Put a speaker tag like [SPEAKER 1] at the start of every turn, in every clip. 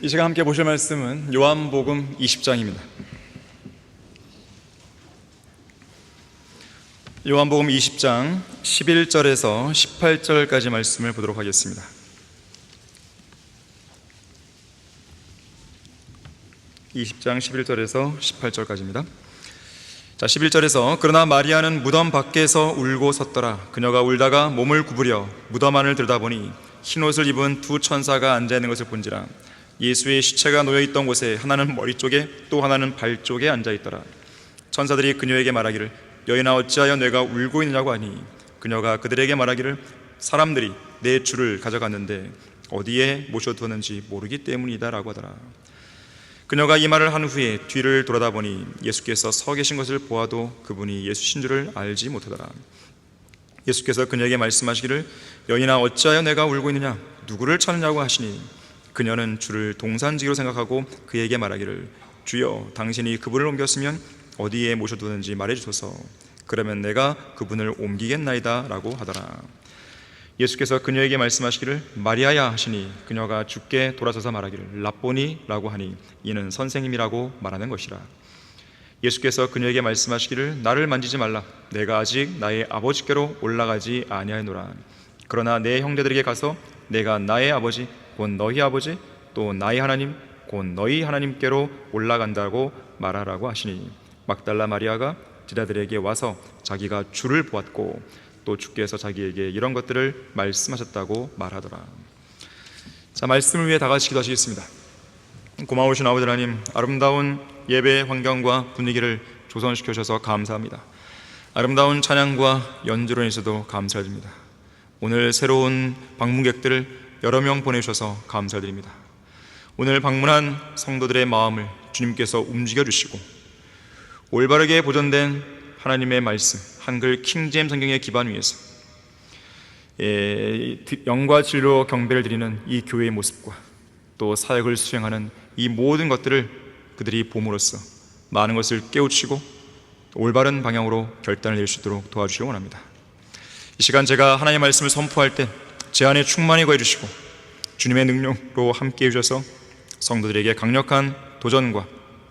[SPEAKER 1] 이 시간 함께 보실 말씀은 요한복음 20장입니다. 요한복음 20장 11절에서 18절까지 말씀을 보도록 하겠습니다. (20장) 11절에서 18절까지입니다. 자, 11절에서 그러나 마리아는 무덤 밖에서 울고 섰더라. 그녀가 울다가 몸을 구부려 무덤 안을 들여다보니 흰옷을 입은 두 천사가 앉아있는 것을 본지라. 예수의 시체가 놓여있던 곳에 하나는 머리 쪽에 또 하나는 발 쪽에 앉아있더라. 천사들이 그녀에게 말하기를 여인아 어찌하여 내가 울고 있느냐고 하니 그녀가 그들에게 말하기를 사람들이 내 주를 가져갔는데 어디에 모셔두었는지 모르기 때문이다 라고 하더라. 그녀가 이 말을 한 후에 뒤를 돌아다보니 예수께서 서 계신 것을 보아도 그분이 예수신 줄을 알지 못하더라. 예수께서 그녀에게 말씀하시기를 여인아 어찌하여 내가 울고 있느냐 누구를 찾느냐고 하시니 그녀는 주를 동산지기로 생각하고 그에게 말하기를 주여 당신이 그분을 옮겼으면 어디에 모셔두는지 말해주소서 그러면 내가 그분을 옮기겠나이다 라고 하더라. 예수께서 그녀에게 말씀하시기를 마리아야 하시니 그녀가 주께 돌아서서 말하기를 라보니 라고 하니 이는 선생님이라고 말하는 것이라. 예수께서 그녀에게 말씀하시기를 나를 만지지 말라 내가 아직 나의 아버지께로 올라가지 아니하노라. 그러나 내 형제들에게 가서 내가 나의 아버지 곧 너희 아버지 또 나의 하나님 곧 너희 하나님께로 올라간다고 말하라고 하시니 막달라 마리아가 제자들에게 와서 자기가 주를 보았고 또 주께서 자기에게 이런 것들을 말씀하셨다고 말하더라. 자, 말씀을 위해 다 같이 기도하시겠습니다. 고마우신 아버지 하나님, 아름다운 예배 환경과 분위기를 조성시켜 주셔서 감사합니다. 아름다운 찬양과 연주로 인해서도 감사드립니다. 오늘 새로운 방문객들을 여러 명 보내주셔서 감사드립니다. 오늘 방문한 성도들의 마음을 주님께서 움직여 주시고 올바르게 보존된 하나님의 말씀 한글 킹제임스 성경의 기반 위에서 영과 진리로 경배를 드리는 이 교회의 모습과 또 사역을 수행하는 이 모든 것들을 그들이 봄으로써 많은 것을 깨우치고 올바른 방향으로 결단을 내릴 수 있도록 도와주시기 원합니다. 이 시간 제가 하나님의 말씀을 선포할 때 제 안에 충만히 거해주시고 주님의 능력으로 함께해 주셔서 성도들에게 강력한 도전과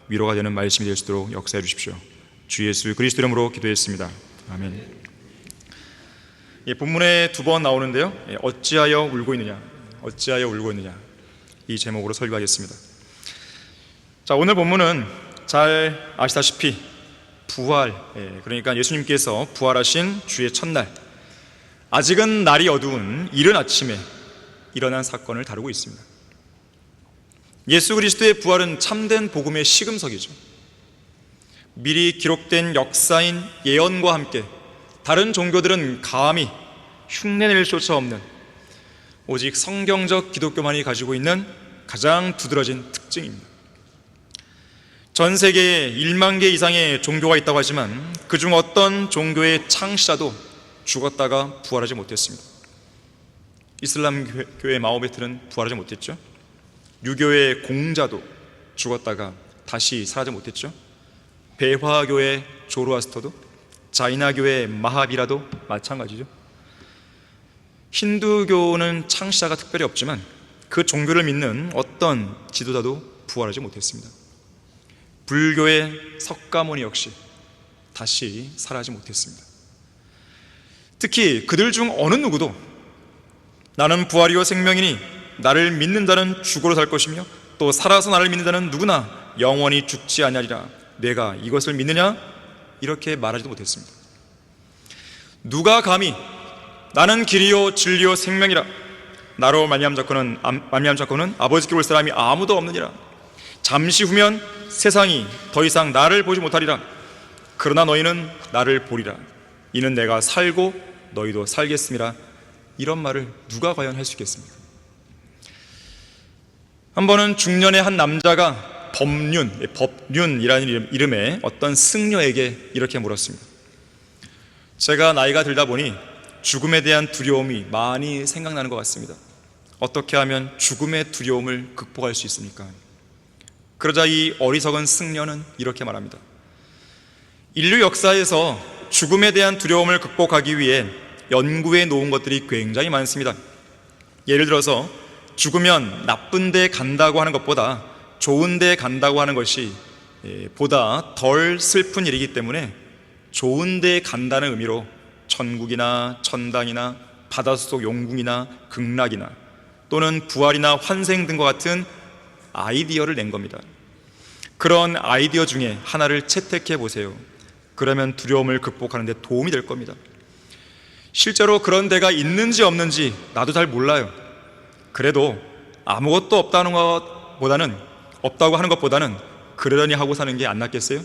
[SPEAKER 1] 위로가 되는 말씀이 될 수 있도록 역사해 주십시오. 주 예수 그리스도 이름으로 기도했습니다. 아멘. 본문에 두 번 나오는데요, 어찌하여 울고 있느냐, 어찌하여 울고 있느냐 이 제목으로 설교하겠습니다. 자, 오늘 본문은 잘 아시다시피 부활, 그러니까 예수님께서 부활하신 주의 첫날, 아직은 날이 어두운 이른 아침에 일어난 사건을 다루고 있습니다. 예수 그리스도의 부활은 참된 복음의 시금석이죠. 미리 기록된 역사인 예언과 함께 다른 종교들은 감히 흉내낼 수조차 없는 오직 성경적 기독교만이 가지고 있는 가장 두드러진 특징입니다. 전 세계에 1만 개 이상의 종교가 있다고 하지만 그중 어떤 종교의 창시자도 죽었다가 부활하지 못했습니다. 이슬람 교회 마호메트는 부활하지 못했죠. 유교의 공자도 죽었다가 다시 사라지지 못했죠. 배화교의 조로아스터도, 자이나교의 마하비라도 마찬가지죠. 힌두교는 창시자가 특별히 없지만 그 종교를 믿는 어떤 지도자도 부활하지 못했습니다. 불교의 석가모니 역시 다시 사라지지 못했습니다. 특히 그들 중 어느 누구도 나는 부활이요 생명이니 나를 믿는 자는 죽어로 살 것이며 또 살아서 나를 믿는 자는 누구나 영원히 죽지 아니하리라 내가 이것을 믿느냐? 이렇게 말하지도 못했습니다. 누가 감히 나는 길이요 진리요 생명이라 나로 말미암 자고는 아버지께 올 사람이 아무도 없느니라. 잠시 후면 세상이 더 이상 나를 보지 못하리라. 그러나 너희는 나를 보리라. 이는 내가 살고 너희도 살겠음이라. 이런 말을 누가 과연 할 수 있겠습니까? 한 번은 중년의 한 남자가 법륜이라는 이름의 어떤 승려에게 이렇게 물었습니다. 제가 나이가 들다 보니 죽음에 대한 두려움이 많이 생각나는 것 같습니다. 어떻게 하면 죽음의 두려움을 극복할 수 있습니까? 그러자 이 어리석은 승려는 이렇게 말합니다. 인류 역사에서 죽음에 대한 두려움을 극복하기 위해 연구해 놓은 것들이 굉장히 많습니다. 예를 들어서 죽으면 나쁜 데 간다고 하는 것보다 좋은 데 간다고 하는 것이 보다 덜 슬픈 일이기 때문에 좋은 데 간다는 의미로 천국이나 천당이나 바닷속 용궁이나 극락이나 또는 부활이나 환생 등과 같은 아이디어를 낸 겁니다. 그런 아이디어 중에 하나를 채택해 보세요. 그러면 두려움을 극복하는 데 도움이 될 겁니다. 실제로 그런 데가 있는지 없는지 나도 잘 몰라요. 그래도 아무것도 없다고 하는 것보다는 그러려니 하고 사는 게 안 낫겠어요?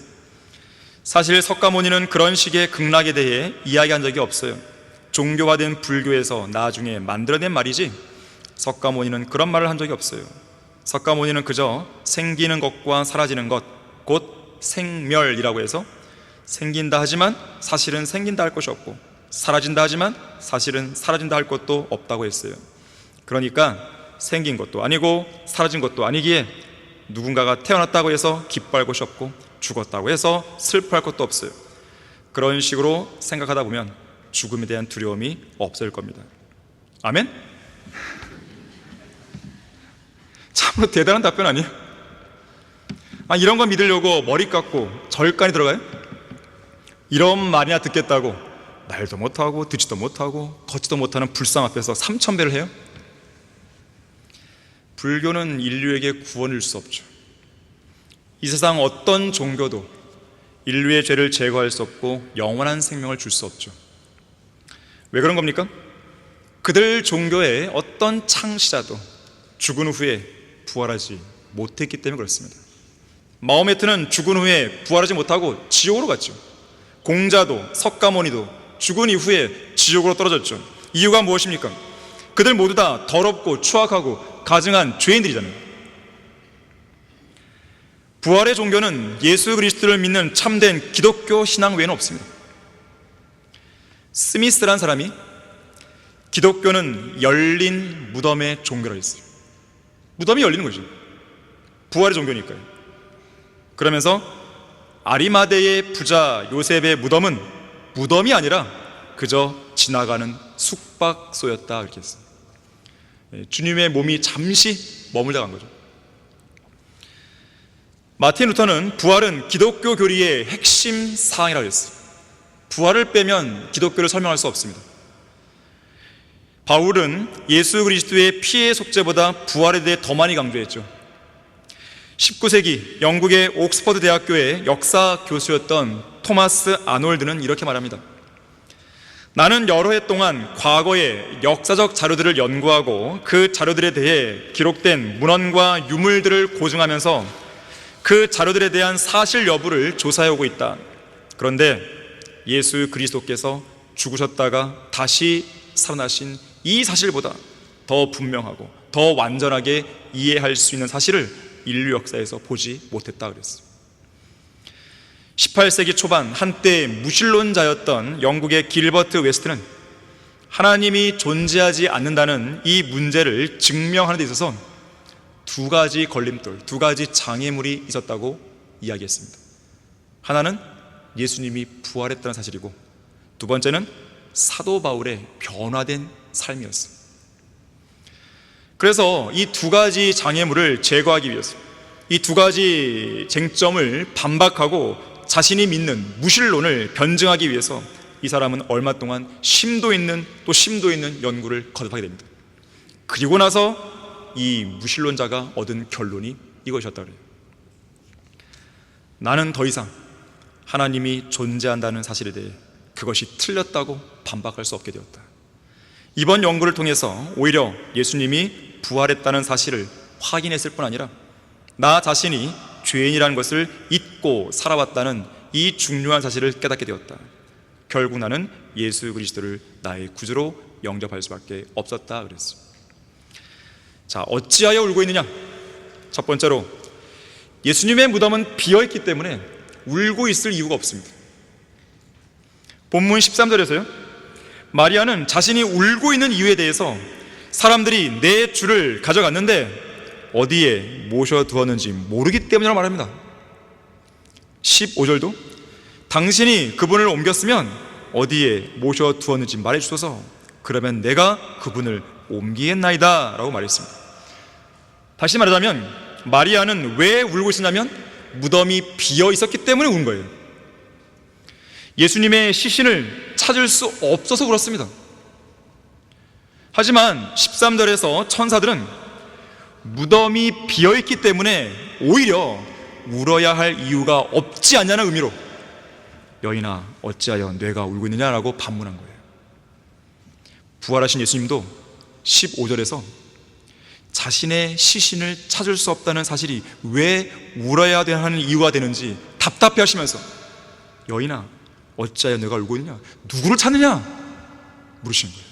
[SPEAKER 1] 사실 석가모니는 그런 식의 극락에 대해 이야기한 적이 없어요. 종교화된 불교에서 나중에 만들어낸 말이지 석가모니는 그런 말을 한 적이 없어요. 석가모니는 그저 생기는 것과 사라지는 것, 곧 생멸이라고 해서 생긴다 하지만 사실은 생긴다 할 것이 없고 사라진다 하지만 사실은 사라진다 할 것도 없다고 했어요. 그러니까 생긴 것도 아니고 사라진 것도 아니기에 누군가가 태어났다고 해서 기뻐할 것이 없고 죽었다고 해서 슬퍼할 것도 없어요. 그런 식으로 생각하다 보면 죽음에 대한 두려움이 없을 겁니다. 아멘? 참으로 대단한 답변 아니에요? 이런 거 믿으려고 머리 깎고 절간이 들어가요? 이런 말이나 듣겠다고 말도 못하고 듣지도 못하고 걷지도 못하는 불상 앞에서 3000배를 해요? 불교는 인류에게 구원을 줄 수 없죠. 이 세상 어떤 종교도 인류의 죄를 제거할 수 없고 영원한 생명을 줄 수 없죠. 왜 그런 겁니까? 그들 종교의 어떤 창시자도 죽은 후에 부활하지 못했기 때문에 그렇습니다. 마호메트는 죽은 후에 부활하지 못하고 지옥으로 갔죠. 공자도 석가모니도 죽은 이후에 지옥으로 떨어졌죠. 이유가 무엇입니까? 그들 모두 다 더럽고 추악하고 가증한 죄인들이잖아요. 부활의 종교는 예수 그리스도를 믿는 참된 기독교 신앙 외에는 없습니다. 스미스라는 사람이 기독교는 열린 무덤의 종교라고 했어요. 무덤이 열리는 거죠. 부활의 종교니까요. 그러면서 아리마대의 부자 요셉의 무덤은 무덤이 아니라 그저 지나가는 숙박소였다 그렇게 했어요. 주님의 몸이 잠시 머물다 간 거죠. 마틴 루터는 부활은 기독교 교리의 핵심 사항이라고 했어요. 부활을 빼면 기독교를 설명할 수 없습니다. 바울은 예수 그리스도의 피의 속죄보다 부활에 대해 더 많이 강조했죠. 19세기 영국의 옥스퍼드 대학교의 역사 교수였던 토마스 아놀드는 이렇게 말합니다. 나는 여러 해 동안 과거의 역사적 자료들을 연구하고 그 자료들에 대해 기록된 문헌과 유물들을 고증하면서 그 자료들에 대한 사실 여부를 조사해오고 있다. 그런데 예수 그리스도께서 죽으셨다가 다시 살아나신 이 사실보다 더 분명하고 더 완전하게 이해할 수 있는 사실을 인류 역사에서 보지 못했다 그랬어요. 18세기 초반 한때 무신론자였던 영국의 길버트 웨스트는 하나님이 존재하지 않는다는 이 문제를 증명하는 데 있어서 두 가지 걸림돌, 두 가지 장애물이 있었다고 이야기했습니다. 하나는 예수님이 부활했다는 사실이고 두 번째는 사도 바울의 변화된 삶이었어요. 그래서 이 두 가지 장애물을 제거하기 위해서 이 두 가지 쟁점을 반박하고 자신이 믿는 무신론을 변증하기 위해서 이 사람은 얼마 동안 심도 있는 연구를 거듭하게 됩니다. 그리고 나서 이 무신론자가 얻은 결론이 이것이었다 그래요. 나는 더 이상 하나님이 존재한다는 사실에 대해 그것이 틀렸다고 반박할 수 없게 되었다. 이번 연구를 통해서 오히려 예수님이 부활했다는 사실을 확인했을 뿐 아니라 나 자신이 죄인이라는 것을 잊고 살아왔다는 이 중요한 사실을 깨닫게 되었다. 결국 나는 예수 그리스도를 나의 구주로 영접할 수밖에 없었다 그랬어요. 자, 어찌하여 울고 있느냐? 첫 번째로 예수님의 무덤은 비어있기 때문에 울고 있을 이유가 없습니다. 본문 13절에서요 마리아는 자신이 울고 있는 이유에 대해서 사람들이 내 주를 가져갔는데 어디에 모셔두었는지 모르기 때문이라고 말합니다. 15절도 당신이 그분을 옮겼으면 어디에 모셔두었는지 말해주소서 그러면 내가 그분을 옮기겠나이다 라고 말했습니다. 다시 말하자면 마리아는 왜 울고 있었냐면 무덤이 비어 있었기 때문에 운 거예요. 예수님의 시신을 찾을 수 없어서 울었습니다. 하지만 13절에서 천사들은 무덤이 비어 있기 때문에 오히려 울어야 할 이유가 없지 않냐는 의미로 여인아 어찌하여 뇌가 울고 있느냐라고 반문한 거예요. 부활하신 예수님도 15절에서 자신의 시신을 찾을 수 없다는 사실이 왜 울어야 하는 이유가 되는지 답답해 하시면서 여인아 어찌하여 내가 울고 있느냐, 누구를 찾느냐 물으시는 거예요.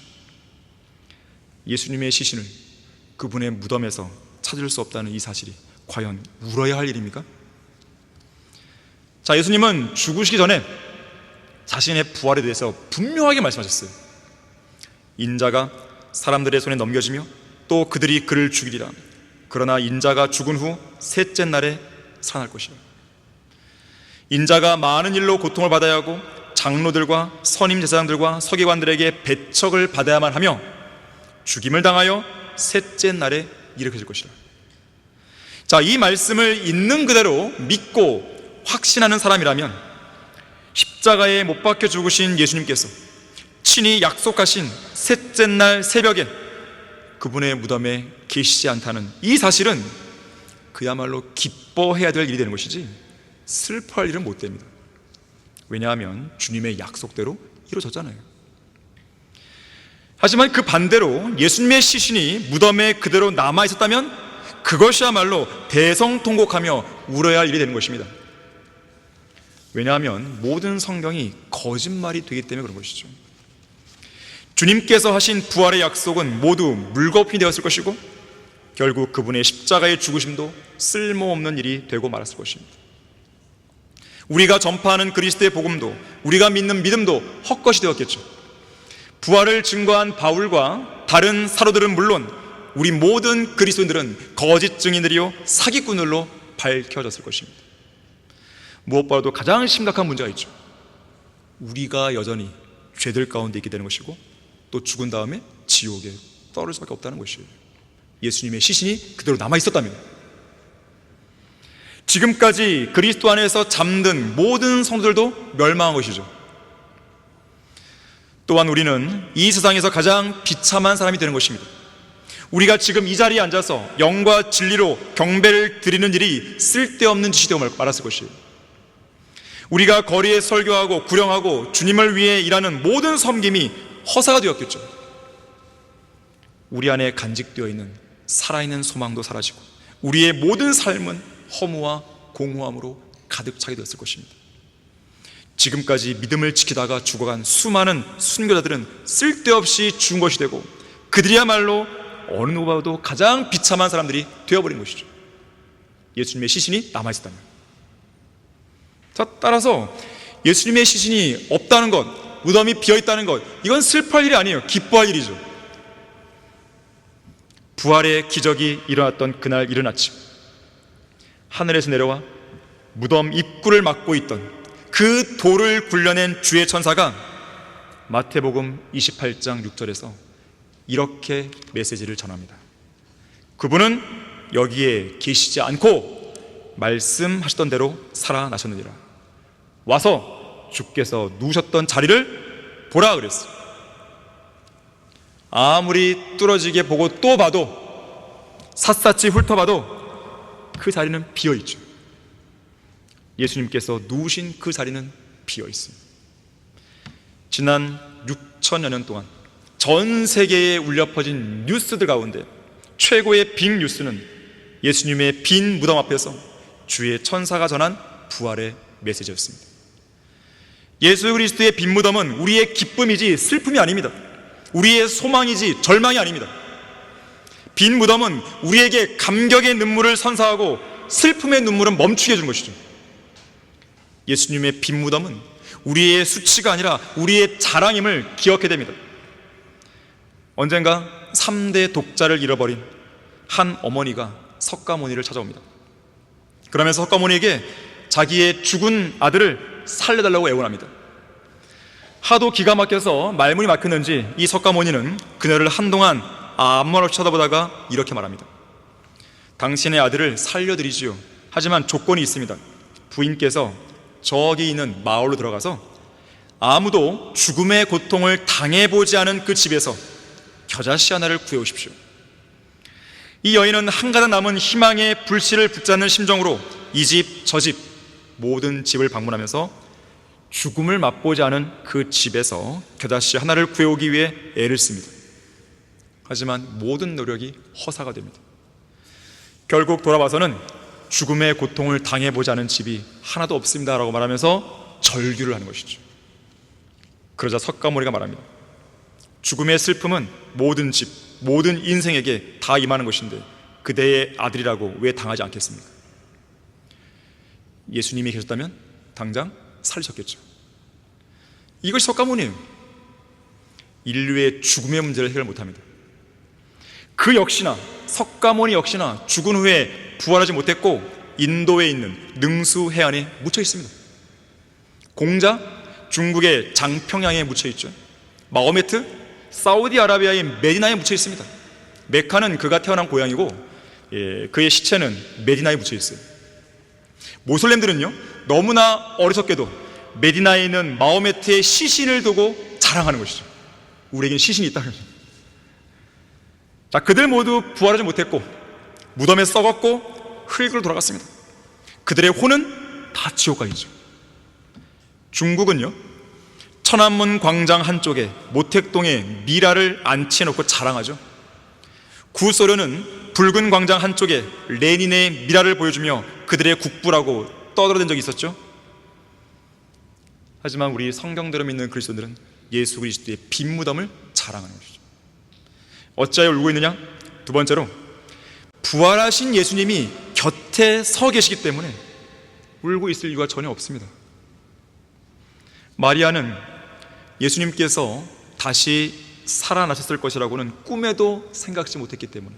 [SPEAKER 1] 예수님의 시신을 그분의 무덤에서 찾을 수 없다는 이 사실이 과연 울어야 할 일입니까? 자, 예수님은 죽으시기 전에 자신의 부활에 대해서 분명하게 말씀하셨어요. 인자가 사람들의 손에 넘겨지며 또 그들이 그를 죽이리라. 그러나 인자가 죽은 후 셋째 날에 살아날 것이라. 인자가 많은 일로 고통을 받아야 하고 장로들과 선임 제사장들과 서기관들에게 배척을 받아야만 하며 죽임을 당하여 셋째 날에 일으켜질 것이라. 자, 이 말씀을 있는 그대로 믿고 확신하는 사람이라면 십자가에 못 박혀 죽으신 예수님께서 친히 약속하신 셋째 날 새벽에 그분의 무덤에 계시지 않다는 이 사실은 그야말로 기뻐해야 될 일이 되는 것이지 슬퍼할 일은 못 됩니다. 왜냐하면 주님의 약속대로 이루어졌잖아요. 하지만 그 반대로 예수님의 시신이 무덤에 그대로 남아있었다면 그것이야말로 대성통곡하며 울어야 할 일이 되는 것입니다. 왜냐하면 모든 성경이 거짓말이 되기 때문에 그런 것이죠. 주님께서 하신 부활의 약속은 모두 물거품이 되었을 것이고 결국 그분의 십자가의 죽으심도 쓸모없는 일이 되고 말았을 것입니다. 우리가 전파하는 그리스도의 복음도 우리가 믿는 믿음도 헛것이 되었겠죠. 부활을 증거한 바울과 다른 사도들은 물론 우리 모든 그리스도인들은 거짓 증인들이요 사기꾼들로 밝혀졌을 것입니다. 무엇보다도 가장 심각한 문제가 있죠. 우리가 여전히 죄들 가운데 있게 되는 것이고 또 죽은 다음에 지옥에 떨어질 수밖에 없다는 것이에요. 예수님의 시신이 그대로 남아있었다면 지금까지 그리스도 안에서 잠든 모든 성도들도 멸망한 것이죠. 또한 우리는 이 세상에서 가장 비참한 사람이 되는 것입니다. 우리가 지금 이 자리에 앉아서 영과 진리로 경배를 드리는 일이 쓸데없는 짓이 되고 말았을 것이에요. 우리가 거리에 설교하고 구령하고 주님을 위해 일하는 모든 섬김이 허사가 되었겠죠. 우리 안에 간직되어 있는 살아있는 소망도 사라지고 우리의 모든 삶은 허무와 공허함으로 가득 차게 되었을 것입니다. 지금까지 믿음을 지키다가 죽어간 수많은 순교자들은 쓸데없이 죽은 것이 되고 그들이야말로 어느 누구보다도 가장 비참한 사람들이 되어버린 것이죠. 예수님의 시신이 남아있었다면. 자, 따라서 예수님의 시신이 없다는 것, 무덤이 비어있다는 것, 이건 슬퍼할 일이 아니에요. 기뻐할 일이죠. 부활의 기적이 일어났던 그날 이른 아침, 하늘에서 내려와 무덤 입구를 막고 있던 그 돌을 굴려낸 주의 천사가 마태복음 28장 6절에서 이렇게 메시지를 전합니다. 그분은 여기에 계시지 않고 말씀하셨던 대로 살아나셨느니라. 와서 주께서 누우셨던 자리를 보라 그랬어요. 아무리 뚫어지게 보고 또 봐도 샅샅이 훑어봐도 그 자리는 비어있죠. 예수님께서 누우신 그 자리는 비어있습니다. 지난 6천여 년 동안 전 세계에 울려 퍼진 뉴스들 가운데 최고의 빅 뉴스는 예수님의 빈 무덤 앞에서 주의 천사가 전한 부활의 메시지였습니다. 예수 그리스도의 빈 무덤은 우리의 기쁨이지 슬픔이 아닙니다. 우리의 소망이지 절망이 아닙니다. 빈 무덤은 우리에게 감격의 눈물을 선사하고 슬픔의 눈물은 멈추게 해주는 것이죠. 예수님의 빈 무덤은 우리의 수치가 아니라 우리의 자랑임을 기억해야 됩니다. 언젠가 3대 독자를 잃어버린 한 어머니가 석가모니를 찾아옵니다. 그러면서 석가모니에게 자기의 죽은 아들을 살려달라고 애원합니다. 하도 기가 막혀서 말문이 막혔는지 이 석가모니는 그녀를 한동안 아무 말 없이 쳐다보다가 이렇게 말합니다. 당신의 아들을 살려드리지요. 하지만 조건이 있습니다. 부인께서 저기 있는 마을로 들어가서 아무도 죽음의 고통을 당해보지 않은 그 집에서 겨자씨 하나를 구해오십시오. 이 여인은 한가득 남은 희망의 불씨를 붙잡는 심정으로 이 집 저 집 모든 집을 방문하면서 죽음을 맛보지 않은 그 집에서 겨자씨 하나를 구해오기 위해 애를 씁니다. 하지만 모든 노력이 허사가 됩니다. 결국 돌아와서는 죽음의 고통을 당해보지 않은 집이 하나도 없습니다 라고 말하면서 절규를 하는 것이죠. 그러자 석가모니가 말합니다. 죽음의 슬픔은 모든 집, 모든 인생에게 다 임하는 것인데 그대의 아들이라고 왜 당하지 않겠습니까? 예수님이 계셨다면 당장 살리셨겠죠. 이것이 석가모니예요. 인류의 죽음의 문제를 해결 못합니다. 그 역시나 석가모니 역시나 죽은 후에 부활하지 못했고 인도에 있는 능수 해안에 묻혀 있습니다. 공자, 중국의 장평양에 묻혀 있죠. 마호메트, 사우디아라비아의 메디나에 묻혀 있습니다. 메카는 그가 태어난 고향이고 그의 시체는 메디나에 묻혀 있어요. 모슬렘들은요 너무나 어리석게도 메디나에 있는 마호메트의 시신을 두고 자랑하는 것이죠. 우리에겐 시신이 있다는 것입니다. 자, 그들 모두 부활하지 못했고 무덤에 썩었고 흙으로 돌아갔습니다. 그들의 혼은 다 지옥 가겠죠. 중국은요 천안문 광장 한쪽에 모택동에 미라를 안치해놓고 자랑하죠. 구소련은 붉은 광장 한쪽에 레닌의 미라를 보여주며 그들의 국부라고 떠들어댄 적이 있었죠. 하지만 우리 성경대로 믿는 그리스도인들은 예수 그리스도의 빈 무덤을 자랑하는 것이죠. 어찌하여 울고 있느냐? 두 번째로 부활하신 예수님이 곁에 서 계시기 때문에 울고 있을 이유가 전혀 없습니다. 마리아는 예수님께서 다시 살아나셨을 것이라고는 꿈에도 생각지 못했기 때문에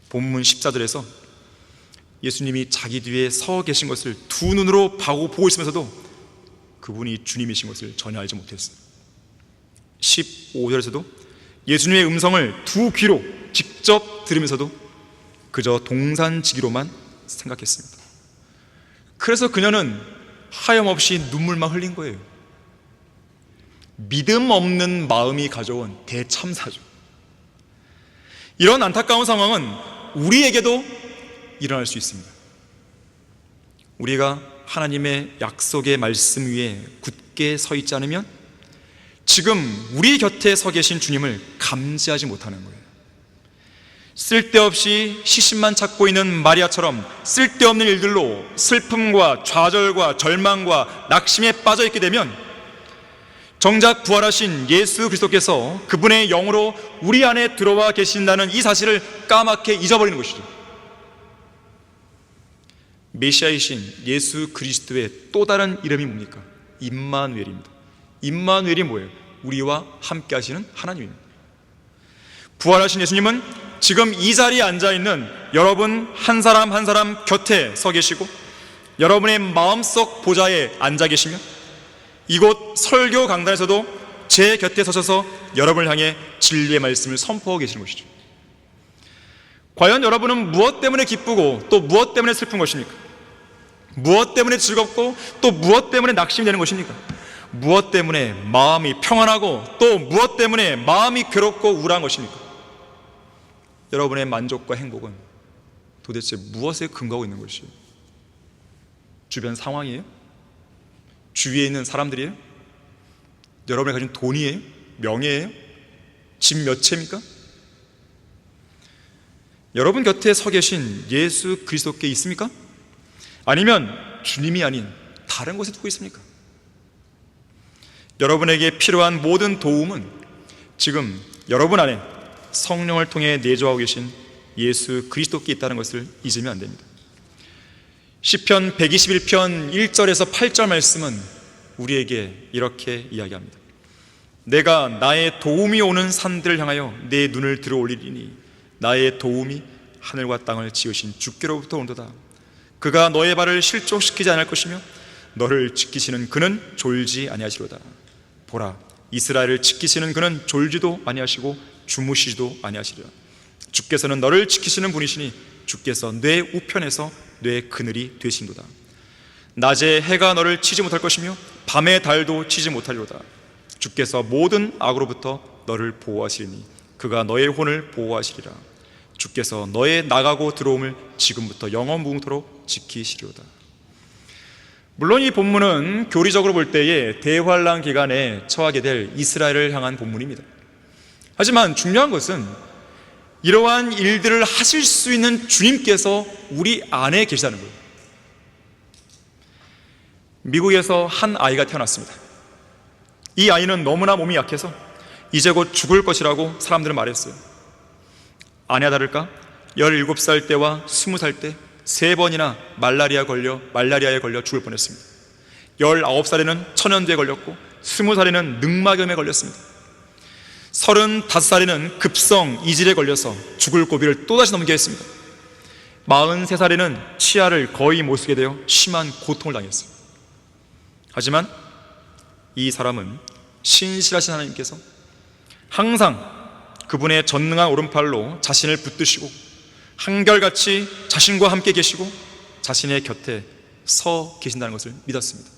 [SPEAKER 1] 본문 14절에서 예수님이 자기 뒤에 서 계신 것을 두 눈으로 보고 있으면서도 그분이 주님이신 것을 전혀 알지 못했어요. 15절에서도 예수님의 음성을 두 귀로 직접 들으면서도 그저 동산지기로만 생각했습니다. 그래서 그녀는 하염없이 눈물만 흘린 거예요. 믿음 없는 마음이 가져온 대참사죠. 이런 안타까운 상황은 우리에게도 일어날 수 있습니다. 우리가 하나님의 약속의 말씀 위에 굳게 서 있지 않으면 지금 우리 곁에 서 계신 주님을 감지하지 못하는 거예요. 쓸데없이 시신만 찾고 있는 마리아처럼 쓸데없는 일들로 슬픔과 좌절과 절망과 낙심에 빠져 있게 되면 정작 부활하신 예수 그리스도께서 그분의 영으로 우리 안에 들어와 계신다는 이 사실을 까맣게 잊어버리는 것이죠. 메시아이신 예수 그리스도의 또 다른 이름이 뭡니까? 임마누엘입니다. 임마누엘이 뭐예요? 우리와 함께 하시는 하나님입니다. 부활하신 예수님은 지금 이 자리에 앉아있는 여러분 한 사람 한 사람 곁에 서 계시고 여러분의 마음속 보좌에 앉아 계시며 이곳 설교 강단에서도 제 곁에 서셔서 여러분을 향해 진리의 말씀을 선포하고 계시는 것이죠. 과연 여러분은 무엇 때문에 기쁘고 또 무엇 때문에 슬픈 것입니까? 무엇 때문에 즐겁고 또 무엇 때문에 낙심이 되는 것입니까? 무엇 때문에 마음이 평안하고 또 무엇 때문에 마음이 괴롭고 우울한 것입니까? 여러분의 만족과 행복은 도대체 무엇에 근거하고 있는 것이에요? 주변 상황이에요? 주위에 있는 사람들이에요? 여러분이 가진 돈이에요? 명예예요? 집 몇 채입니까? 여러분 곁에 서 계신 예수 그리스도께 있습니까? 아니면 주님이 아닌 다른 곳에 두고 있습니까? 여러분에게 필요한 모든 도움은 지금 여러분 안에 성령을 통해 내주하고 계신 예수 그리스도께 있다는 것을 잊으면 안 됩니다. 시편 121편 1절에서 8절 말씀은 우리에게 이렇게 이야기합니다. 내가 나의 도움이 오는 산들을 향하여 내 눈을 들어 올리리니 나의 도움이 하늘과 땅을 지으신 주께로부터 온도다. 그가 너의 발을 실족시키지 않을 것이며 너를 지키시는 그는 졸지 아니하시로다. 보라, 이스라엘을 지키시는 그는 졸지도 아니하시고 주무시지도 아니하시리라. 주께서는 너를 지키시는 분이시니 주께서 내 우편에서 내 그늘이 되신도다. 낮에 해가 너를 치지 못할 것이며 밤에 달도 치지 못하리로다. 주께서 모든 악으로부터 너를 보호하시리니 그가 너의 혼을 보호하시리라. 주께서 너의 나가고 들어옴을 지금부터 영원무궁토록 지키시리로다. 물론 이 본문은 교리적으로 볼 때에 대환란 기간에 처하게 될 이스라엘을 향한 본문입니다. 하지만 중요한 것은 이러한 일들을 하실 수 있는 주님께서 우리 안에 계시다는 거예요. 미국에서 한 아이가 태어났습니다. 이 아이는 너무나 몸이 약해서 이제 곧 죽을 것이라고 사람들은 말했어요. 아니야 다를까 17살 때와 20살 때 3번이나 말라리아에 걸려 죽을 뻔했습니다. 19살에는 천연두에 걸렸고 20살에는 늑막염에 걸렸습니다. 35살에는 급성 이질에 걸려서 죽을 고비를 또다시 넘게 했습니다. 43살에는 치아를 거의 못 쓰게 되어 심한 고통을 당했어요. 하지만 이 사람은 신실하신 하나님께서 항상 그분의 전능한 오른팔로 자신을 붙드시고 한결같이 자신과 함께 계시고 자신의 곁에 서 계신다는 것을 믿었습니다.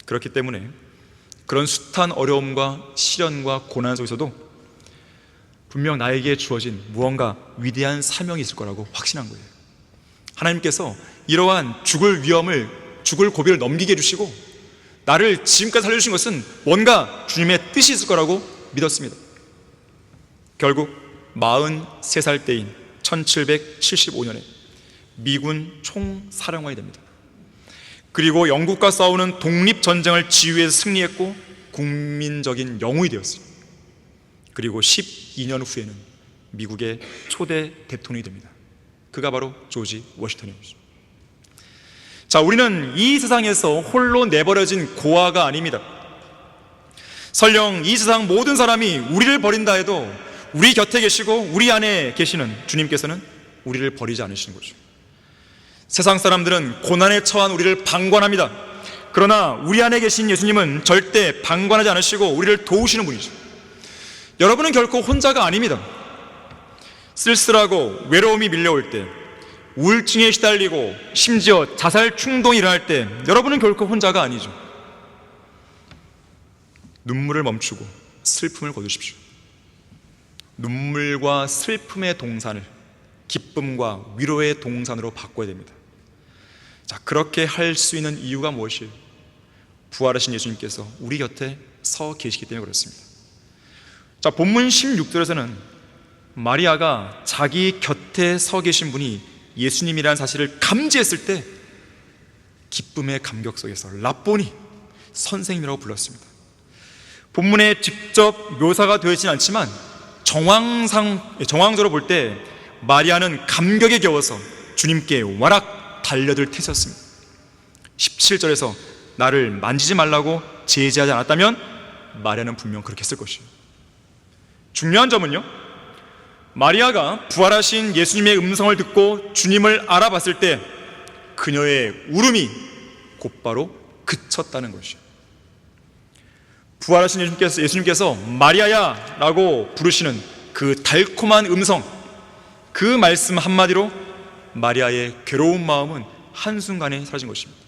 [SPEAKER 1] 그렇기 때문에 그런 숱한 어려움과 시련과 고난 속에서도 분명 나에게 주어진 무언가 위대한 사명이 있을 거라고 확신한 거예요. 하나님께서 이러한 죽을 고비를 넘기게 해주시고 나를 지금까지 살려주신 것은 뭔가 주님의 뜻이 있을 거라고 믿었습니다. 결국 43살 때인 1775년에 미군 총사령관이 됩니다. 그리고 영국과 싸우는 독립전쟁을 지휘해서 승리했고 국민적인 영웅이 되었어요. 그리고 12년 후에는 미국의 초대 대통령이 됩니다. 그가 바로 조지 워싱턴이었죠. 자, 우리는 이 세상에서 홀로 내버려진 고아가 아닙니다. 설령 이 세상 모든 사람이 우리를 버린다 해도 우리 곁에 계시고 우리 안에 계시는 주님께서는 우리를 버리지 않으시는 거죠. 세상 사람들은 고난에 처한 우리를 방관합니다. 그러나 우리 안에 계신 예수님은 절대 방관하지 않으시고 우리를 도우시는 분이죠. 여러분은 결코 혼자가 아닙니다. 쓸쓸하고 외로움이 밀려올 때, 우울증에 시달리고 심지어 자살 충동이 일어날 때 여러분은 결코 혼자가 아니죠. 눈물을 멈추고 슬픔을 거두십시오. 눈물과 슬픔의 동산을 기쁨과 위로의 동산으로 바꿔야 됩니다. 자, 그렇게 할 수 있는 이유가 무엇이에요? 부활하신 예수님께서 우리 곁에 서 계시기 때문에 그렇습니다. 자, 본문 16절에서는 마리아가 자기 곁에 서 계신 분이 예수님이라는 사실을 감지했을 때 기쁨의 감격 속에서 라보니, 선생님이라고 불렀습니다. 본문에 직접 묘사가 되어 있지는 않지만 정황적으로 볼 때 마리아는 감격에 겨워서 주님께 와락 달려들 태셨습니다. 17절에서 나를 만지지 말라고 제지하지 않았다면 마리아는 분명 그렇게 했을 것이에요. 중요한 점은요, 마리아가 부활하신 예수님의 음성을 듣고 주님을 알아봤을 때 그녀의 울음이 곧바로 그쳤다는 것이에요. 부활하신 예수님께서 마리아야 라고 부르시는 그 달콤한 음성, 그 말씀 한마디로 마리아의 괴로운 마음은 한순간에 사라진 것입니다.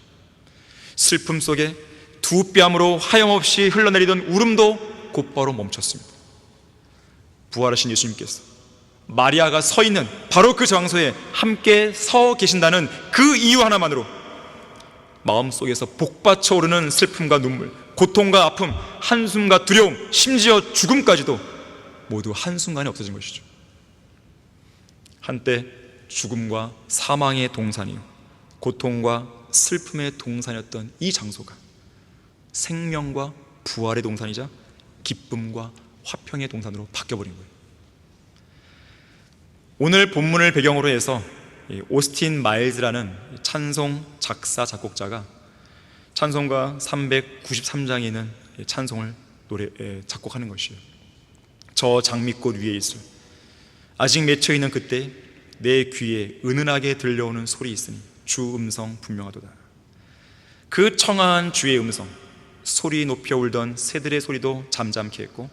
[SPEAKER 1] 슬픔 속에 두 뺨으로 하염없이 흘러내리던 울음도 곧바로 멈췄습니다. 부활하신 예수님께서 마리아가 서 있는 바로 그 장소에 함께 서 계신다는 그 이유 하나만으로 마음속에서 복받쳐 오르는 슬픔과 눈물, 고통과 아픔, 한숨과 두려움, 심지어 죽음까지도 모두 한순간에 없어진 것이죠. 한때 죽음과 사망의 동산이요, 고통과 슬픔의 동산이었던 이 장소가 생명과 부활의 동산이자 기쁨과 화평의 동산으로 바뀌어버린 거예요. 오늘 본문을 배경으로 해서 오스틴 마일즈라는 찬송 작사 작곡자가 찬송가 393장에 있는 찬송을 작곡하는 것이에요. 저 장미꽃 위에 있을 아직 맺혀있는 그때 내 귀에 은은하게 들려오는 소리 있으니 주 음성 분명하도다. 그 청아한 주의 음성, 소리 높여 울던 새들의 소리도 잠잠케 했고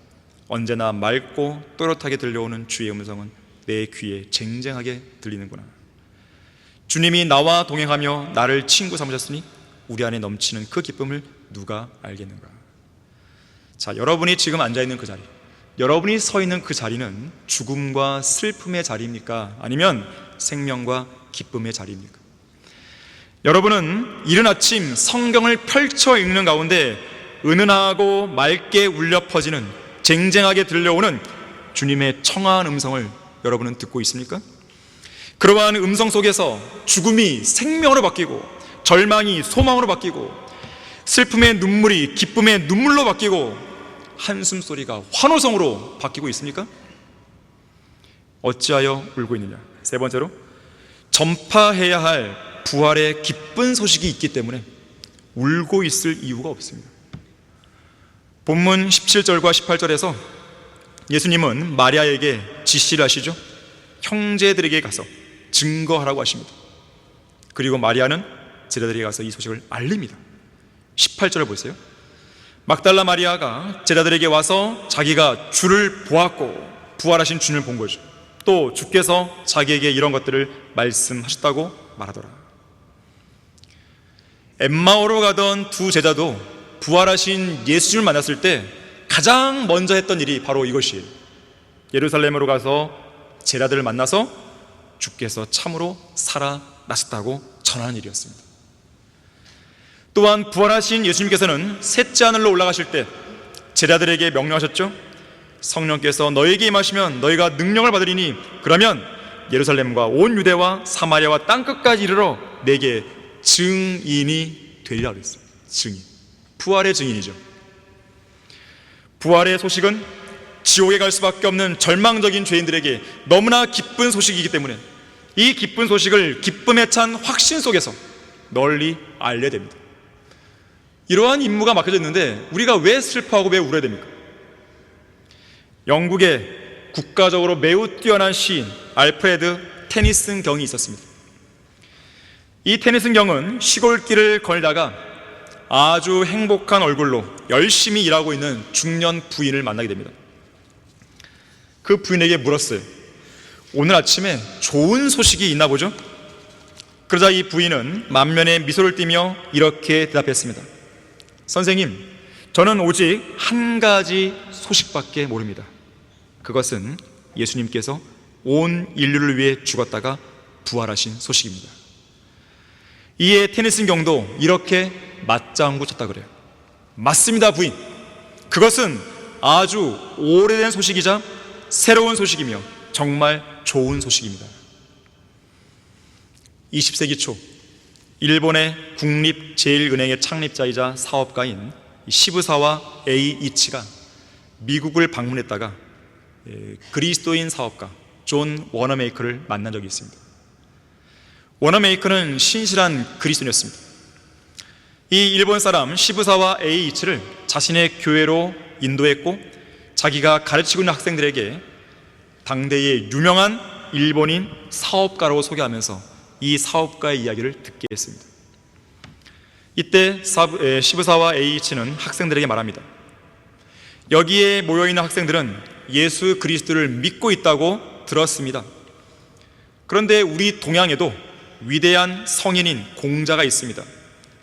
[SPEAKER 1] 언제나 맑고 또렷하게 들려오는 주의 음성은 내 귀에 쟁쟁하게 들리는구나. 주님이 나와 동행하며 나를 친구 삼으셨으니 우리 안에 넘치는 그 기쁨을 누가 알겠는가. 자, 여러분이 지금 앉아있는 그 자리, 여러분이 서 있는 그 자리는 죽음과 슬픔의 자리입니까? 아니면 생명과 기쁨의 자리입니까? 여러분은 이른 아침 성경을 펼쳐 읽는 가운데 은은하고 맑게 울려 퍼지는, 쟁쟁하게 들려오는 주님의 청아한 음성을 여러분은 듣고 있습니까? 그러한 음성 속에서 죽음이 생명으로 바뀌고, 절망이 소망으로 바뀌고, 슬픔의 눈물이 기쁨의 눈물로 바뀌고, 한숨 소리가 환호성으로 바뀌고 있습니까? 어찌하여 울고 있느냐? 세 번째로, 전파해야 할 부활의 기쁜 소식이 있기 때문에 울고 있을 이유가 없습니다. 본문 17절과 18절에서 예수님은 마리아에게 지시를 하시죠. 형제들에게 가서 증거하라고 하십니다. 그리고 마리아는 제자들에게 가서 이 소식을 알립니다. 18절을 보세요. 막달라 마리아가 제자들에게 와서 자기가 주를 보았고 부활하신 주님을 본 거죠. 또 주께서 자기에게 이런 것들을 말씀하셨다고 말하더라. 엠마오로 가던 두 제자도 부활하신 예수님을 만났을 때 가장 먼저 했던 일이 바로 이것이에요. 예루살렘으로 가서 제자들을 만나서 주께서 참으로 살아나셨다고 전하는 일이었습니다. 또한 부활하신 예수님께서는 셋째 하늘로 올라가실 때 제자들에게 명령하셨죠. 성령께서 너에게 임하시면 너희가 능력을 받으리니 그러면 예루살렘과 온 유대와 사마리아와 땅끝까지 이르러 내게 증인이 되리라 그랬어요. 증인, 부활의 증인이죠. 부활의 소식은 지옥에 갈 수밖에 없는 절망적인 죄인들에게 너무나 기쁜 소식이기 때문에 이 기쁜 소식을 기쁨에 찬 확신 속에서 널리 알려야 됩니다. 이러한 임무가 맡겨져 있는데 우리가 왜 슬퍼하고 왜 울어야 됩니까? 영국의 국가적으로 매우 뛰어난 시인 알프레드 테니슨 경이 있었습니다. 이 테니슨 경은 시골길을 걸다가 아주 행복한 얼굴로 열심히 일하고 있는 중년 부인을 만나게 됩니다. 그 부인에게 물었어요. 오늘 아침에 좋은 소식이 있나 보죠? 그러자 이 부인은 만면에 미소를 띠며 이렇게 대답했습니다. 선생님, 저는 오직 한 가지 소식밖에 모릅니다. 그것은 예수님께서 온 인류를 위해 죽었다가 부활하신 소식입니다. 이에 테니슨 경도 이렇게 맞장구 쳤다 그래요. 맞습니다, 부인. 그것은 아주 오래된 소식이자 새로운 소식이며 정말 좋은 소식입니다. 20세기 초 일본의 국립제일은행의 창립자이자 사업가인 시부사와 에이이치가 미국을 방문했다가 그리스도인 사업가 존 워너메이커를 만난 적이 있습니다. 워너메이커는 신실한 그리스도인이었습니다. 이 일본 사람 시부사와 에이이치를 자신의 교회로 인도했고 자기가 가르치고 있는 학생들에게 당대의 유명한 일본인 사업가라고 소개하면서 이 사업가의 이야기를 듣게 했습니다. 이때 시부사와 에이이치는 학생들에게 말합니다. 여기에 모여있는 학생들은 예수 그리스도를 믿고 있다고 들었습니다. 그런데 우리 동양에도 위대한 성인인 공자가 있습니다.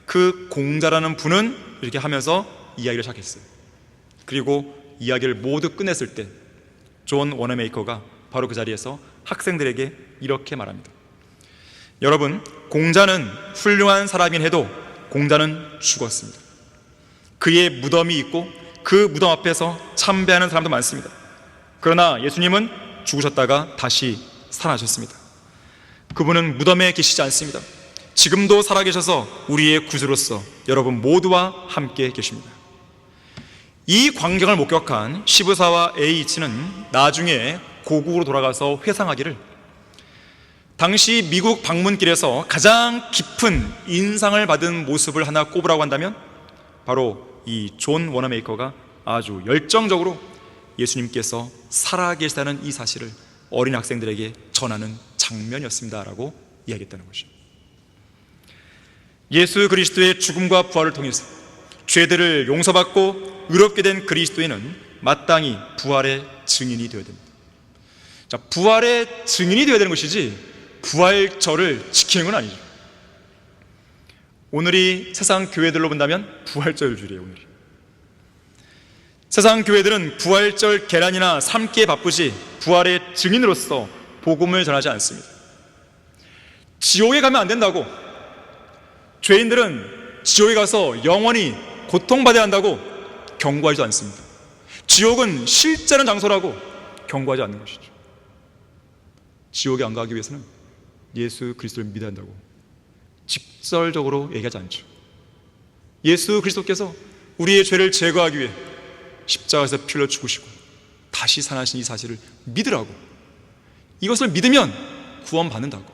[SPEAKER 1] 그 공자라는 분은 이렇게 하면서 이야기를 시작했어요. 그리고 이야기를 모두 끝냈을 때 존 워너메이커가 바로 그 자리에서 학생들에게 이렇게 말합니다. 여러분, 공자는 훌륭한 사람인 해도 공자는 죽었습니다. 그의 무덤이 있고 그 무덤 앞에서 참배하는 사람도 많습니다. 그러나 예수님은 죽으셨다가 다시 살아나셨습니다. 그분은 무덤에 계시지 않습니다. 지금도 살아계셔서 우리의 구주로서 여러분 모두와 함께 계십니다. 이 광경을 목격한 시부사와 에이이치는 나중에 고국으로 돌아가서 회상하기를 당시 미국 방문길에서 가장 깊은 인상을 받은 모습을 하나 꼽으라고 한다면 바로 이 존 워너메이커가 아주 열정적으로 예수님께서 살아계시다는 이 사실을 어린 학생들에게 전하는 장면이었습니다 라고 이야기했다는 것이죠. 예수 그리스도의 죽음과 부활을 통해서 죄들을 용서받고 의롭게 된 그리스도인은 마땅히 부활의 증인이 되어야 됩니다. 자, 부활의 증인이 되어야 되는 것이지 부활절을 지키는 건 아니죠. 오늘이 세상 교회들로 본다면 부활절주일이에요. 오늘이 세상 교회들은 부활절 계란이나 삶기에 바쁘지 부활의 증인으로서 복음을 전하지 않습니다. 지옥에 가면 안 된다고, 죄인들은 지옥에 가서 영원히 고통받아야 한다고 경고하지도 않습니다. 지옥은 실제는 장소라고 경고하지 않는 것이죠. 지옥에 안 가기 위해서는 예수 그리스도를 믿어야 한다고 직설적으로 얘기하지 않죠. 예수 그리스도께서 우리의 죄를 제거하기 위해 십자가에서 피 흘려 죽으시고 다시 살아나신 이 사실을 믿으라고, 이것을 믿으면 구원받는다고,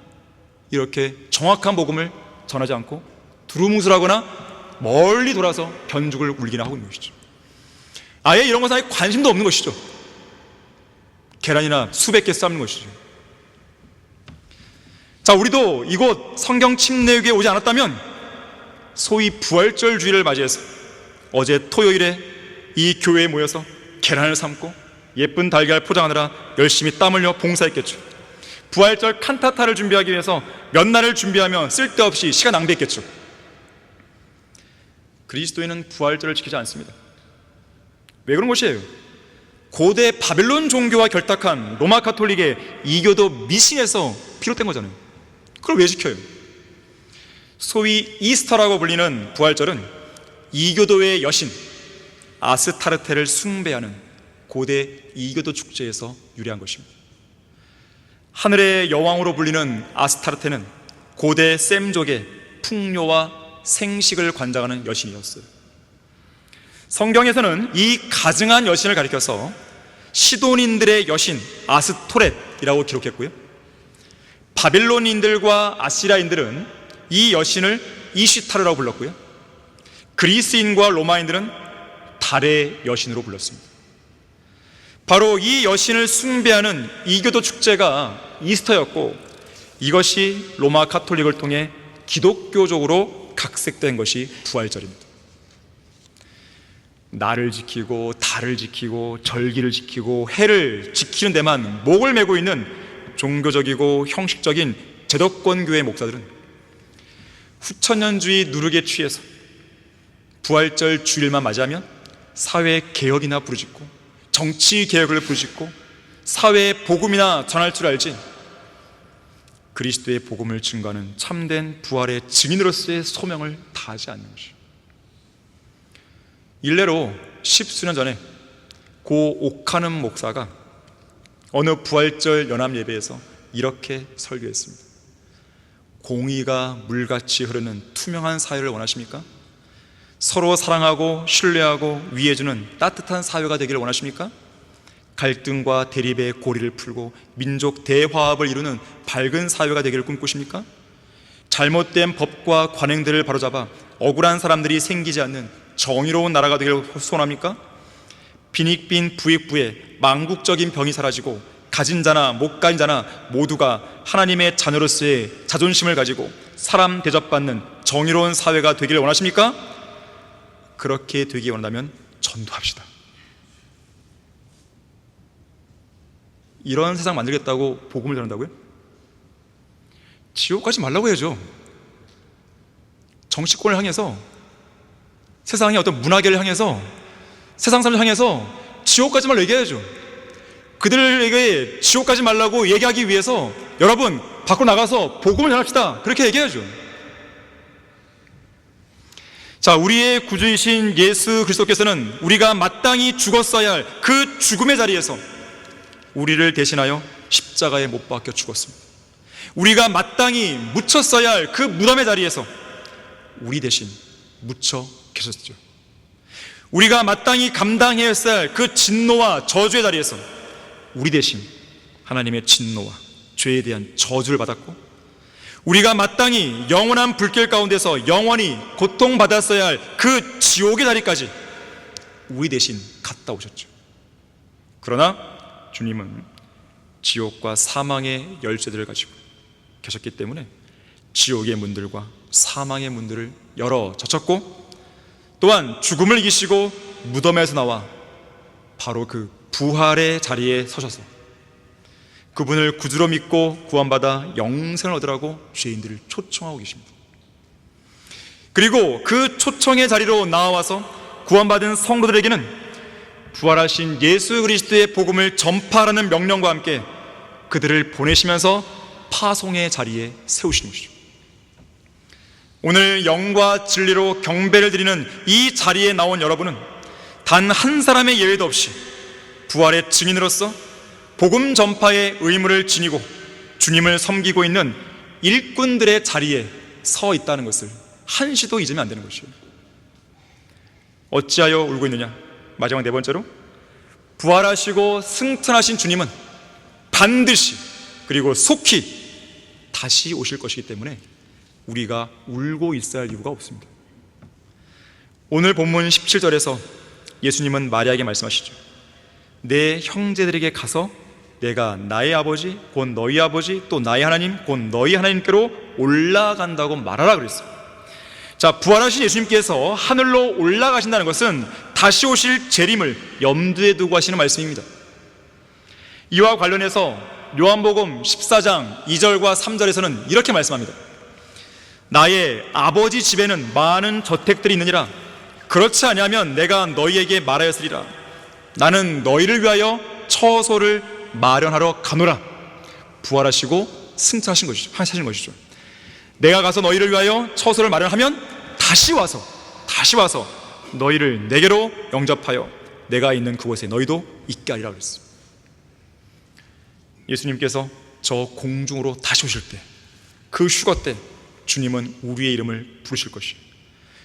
[SPEAKER 1] 이렇게 정확한 복음을 전하지 않고 두루뭉술하거나 멀리 돌아서 변죽을 울기나 하고 있는 것이죠. 아예 이런 것에 관심도 없는 것이죠. 계란이나 수백 개 쌓는 것이죠. 자, 우리도 이곳 성경 침례교회에 오지 않았다면 소위 부활절 주일을 맞이해서 어제 토요일에 이 교회에 모여서 계란을 삶고 예쁜 달걀 포장하느라 열심히 땀 흘려 봉사했겠죠. 부활절 칸타타를 준비하기 위해서 몇 날을 준비하며 쓸데없이 시간 낭비했겠죠. 그리스도인은 부활절을 지키지 않습니다. 왜 그런 것이에요? 고대 바벨론 종교와 결탁한 로마 가톨릭의 이교도 미신에서 비롯된 거잖아요. 그걸 왜 지켜요? 소위 이스터라고 불리는 부활절은 이교도의 여신 아스타르테를 숭배하는 고대 이교도 축제에서 유래한 것입니다. 하늘의 여왕으로 불리는 아스타르테는 고대 셈족의 풍요와 생식을 관장하는 여신이었어요. 성경에서는 이 가증한 여신을 가리켜서 시돈인들의 여신 아스토렛이라고 기록했고요, 바빌론인들과 아시라인들은 이 여신을 이시타르라고 불렀고요, 그리스인과 로마인들은 달의 여신으로 불렀습니다. 바로 이 여신을 숭배하는 이교도 축제가 이스터였고, 이것이 로마 가톨릭을 통해 기독교적으로 각색된 것이 부활절입니다. 날을 지키고 달을 지키고 절기를 지키고 해를 지키는 데만 목을 메고 있는 종교적이고 형식적인 제도권교회 목사들은 후천년주의 누룩에 취해서 부활절 주일만 맞이하면 사회 개혁이나 부르짖고 정치 개혁을 부르짖고 사회의 복음이나 전할 줄 알지, 그리스도의 복음을 증거하는 참된 부활의 증인으로서의 소명을 다하지 않는 것이죠. 일례로 십수년 전에 고 옥하는 목사가 어느 부활절 연합 예배에서 이렇게 설교했습니다. 공의가 물같이 흐르는 투명한 사회를 원하십니까? 서로 사랑하고 신뢰하고 위해주는 따뜻한 사회가 되기를 원하십니까? 갈등과 대립의 고리를 풀고 민족 대화합을 이루는 밝은 사회가 되기를 꿈꾸십니까? 잘못된 법과 관행들을 바로잡아 억울한 사람들이 생기지 않는 정의로운 나라가 되기를 소원합니까? 빈익빈 부익부에 망국적인 병이 사라지고 가진 자나 못 가진 자나 모두가 하나님의 자녀로서의 자존심을 가지고 사람 대접받는 정의로운 사회가 되기를 원하십니까? 그렇게 되기 원한다면 전도합시다. 이런 세상 만들겠다고 복음을 전한다고요? 지옥 가지 말라고 해야죠. 정치권을 향해서, 세상의 어떤 문화계를 향해서, 세상 사람을 향해서 지옥 가지 말라고 얘기해야죠. 그들에게 지옥 가지 말라고 얘기하기 위해서 여러분 밖으로 나가서 복음을 전합시다, 그렇게 얘기해야죠. 자, 우리의 구주이신 예수 그리스도께서는 우리가 마땅히 죽었어야 할 그 죽음의 자리에서 우리를 대신하여 십자가에 못 박혀 죽었습니다. 우리가 마땅히 묻혔어야 할 그 무덤의 자리에서 우리 대신 묻혀 계셨죠. 우리가 마땅히 감당해야 할 그 진노와 저주의 자리에서 우리 대신 하나님의 진노와 죄에 대한 저주를 받았고, 우리가 마땅히 영원한 불길 가운데서 영원히 고통받았어야 할 그 지옥의 자리까지 우리 대신 갔다 오셨죠. 그러나 주님은 지옥과 사망의 열쇠들을 가지고 계셨기 때문에 지옥의 문들과 사망의 문들을 열어 젖혔고, 또한 죽음을 이기시고 무덤에서 나와 바로 그 부활의 자리에 서셔서 그분을 구주로 믿고 구원받아 영생을 얻으라고 죄인들을 초청하고 계십니다. 그리고 그 초청의 자리로 나와서 구원받은 성도들에게는 부활하신 예수 그리스도의 복음을 전파하라는 명령과 함께 그들을 보내시면서 파송의 자리에 세우시는 것이죠. 오늘 영과 진리로 경배를 드리는 이 자리에 나온 여러분은 단 한 사람의 예외도 없이 부활의 증인으로서 복음 전파의 의무를 지니고 주님을 섬기고 있는 일꾼들의 자리에 서 있다는 것을 한시도 잊으면 안 되는 것이에요. 어찌하여 울고 있느냐? 마지막 네 번째로, 부활하시고 승천하신 주님은 반드시 그리고 속히 다시 오실 것이기 때문에 우리가 울고 있어야 할 이유가 없습니다. 오늘 본문 17절에서 예수님은 마리아에게 말씀하시죠. 내 형제들에게 가서 내가 나의 아버지 곧 너희 아버지 또 나의 하나님 곧 너희 하나님께로 올라간다고 말하라 그랬어요. 자, 부활하신 예수님께서 하늘로 올라가신다는 것은 다시 오실 재림을 염두에 두고 하시는 말씀입니다. 이와 관련해서 요한복음 14장 2절과 3절에서는 이렇게 말씀합니다. 나의 아버지 집에는 많은 저택들이 있느니라. 그렇지 아니하면 내가 너희에게 말하였으리라. 나는 너희를 위하여 처소를 마련하러 가노라. 부활하시고 승천하신 것이죠. 내가 가서 너희를 위하여 처소를 마련하면 다시 와서 너희를 내게로 영접하여 내가 있는 그곳에 너희도 있게 하리라 그랬어요. 예수님께서 저 공중으로 다시 오실 때, 그 휴거 때 주님은 우리의 이름을 부르실 것이에요.